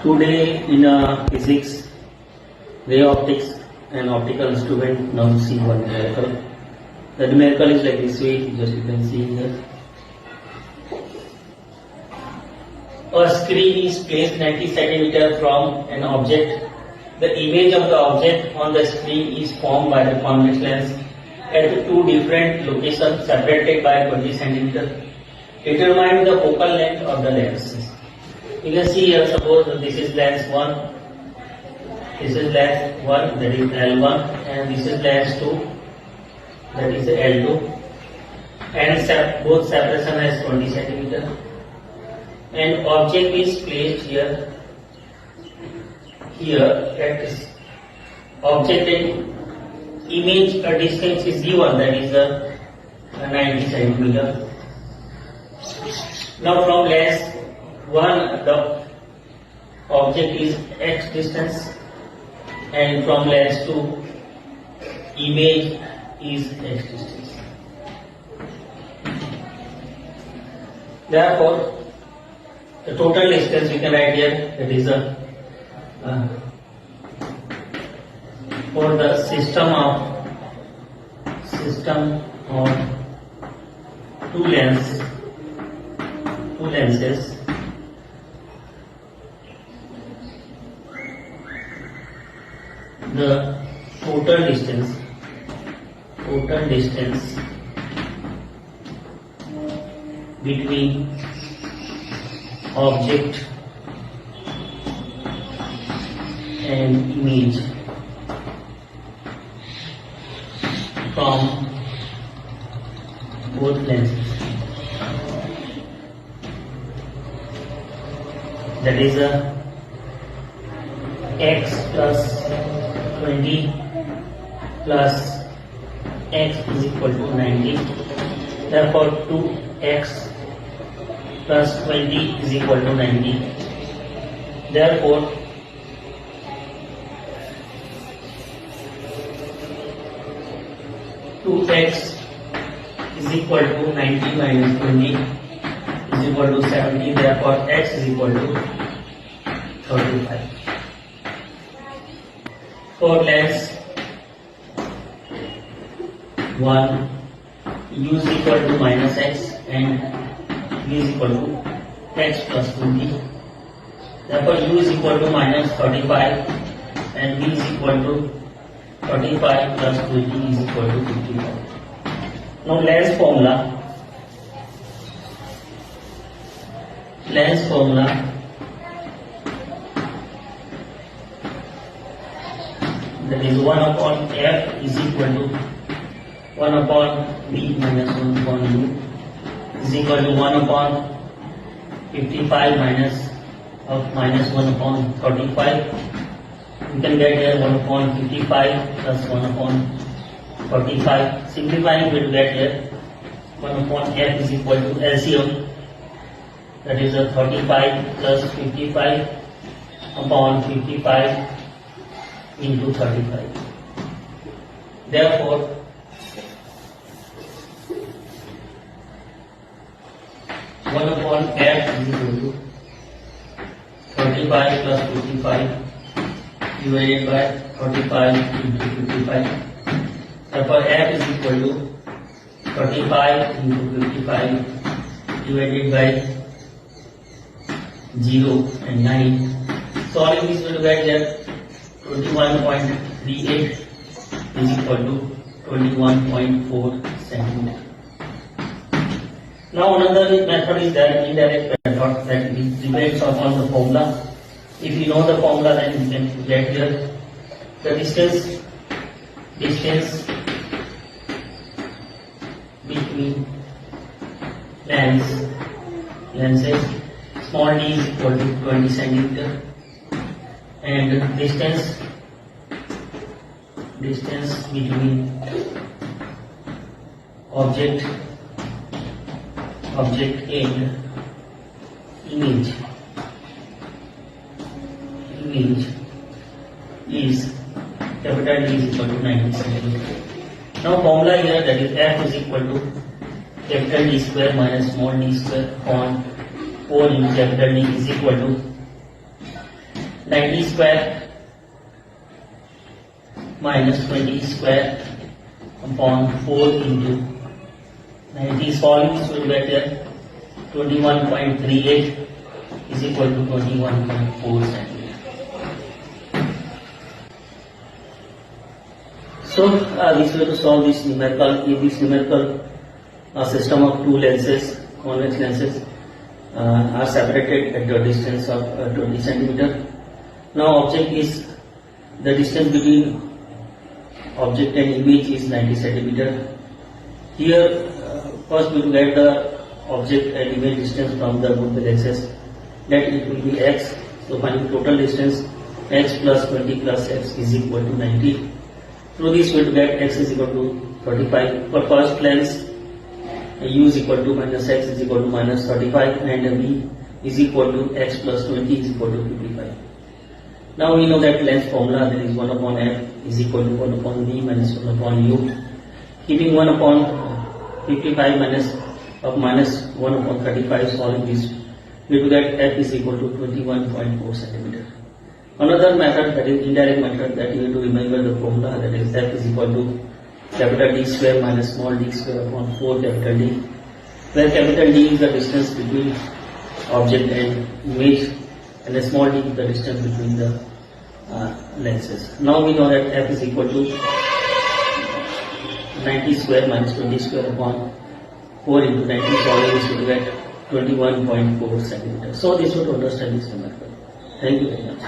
Today in physics, ray optics and optical instrument, now see one numerical. The numerical is like this way, just you can see here. A screen is placed 90 cm from an object. The image of the object on the screen is formed by the convex lens at two different locations separated by 20 cm. Determine the focal length of the lens. You can see here, suppose this is lens 1, this is lens 1, that is L1, and this is lens 2, that is L2, and both separation is 20 cm. And object is placed here at this object and image distance is given, that is 90 cm. Now from lens 1 the object is x distance, and from lens 2 image is x distance. Therefore, the total distance we can write here, that is for the system of two lenses, the total distance between object and image from both lenses, that is x plus 20 plus x is equal to 90. Therefore 2x plus 20 is equal to 90. Therefore, x is equal to 90 minus 20 is equal to 70. Therefore, x is equal to 35. For lens 1, u is equal to minus x and v is equal to x plus 20. Therefore, u is equal to minus 35 and v is equal to 35 plus 20 is equal to 55. Now lens formula that is 1 upon f is equal to 1 upon v minus 1 upon u is equal to 1 upon 55 minus 1 upon 35. You can get here 1 upon 55 plus 1 upon 45. Simplifying, we will get here 1 upon f is equal to LCM, that is 35 plus 55 upon 55 into 35. Therefore, one upon f is equal to 35 plus 55 divided by 35 into 55. Therefore, f is equal to 35 into 55 divided by 0 and 9. Solving this will get here 21.38 is equal to 21.4 centimeter. Now another method is that indirect method, that it depends upon the formula. If you know the formula, then you can get here the distance between lenses, small d is equal to 20 centimeter, and distance between object and image is capital D is equal to 90 centimeter. Now formula here, that is f is equal to capital D square minus small d square upon 4 into capital D is equal to 90 square minus 20 square upon 4 into 90 solving, so we get here 21.38 is equal to 21.4 centimeter. So this way to solve this numerical, if this numerical system of two lenses, convex lenses are separated at the distance of 20 centimeter. Now object is, the distance between object and image is 90 centimeter. Here first we will get the object and image distance from the both the lenses, that it will be x. So finding total distance, x plus 20 plus x is equal to 90. Through this we will get x is equal to 35. For first lens, u is equal to minus x is equal to minus 35 and v is equal to x plus 20 is equal to 55. Now we know that lens formula, that is 1 upon f is equal to 1 upon v minus 1 upon u. Keeping 1 upon 55 minus 1 upon 35, solving this, we will get f is equal to 21.4 centimeter. Another method, that is indirect method, that you have to remember the formula, that is f is equal to capital D square minus small d square upon 4 capital D, where capital D is the distance between object and image and the small d is the distance between the lenses. Now we know that f is equal to 90 square minus 20 square upon 4 into 90, solving this will get 21.4 centimeters. So this would understand this number. Thank you very much.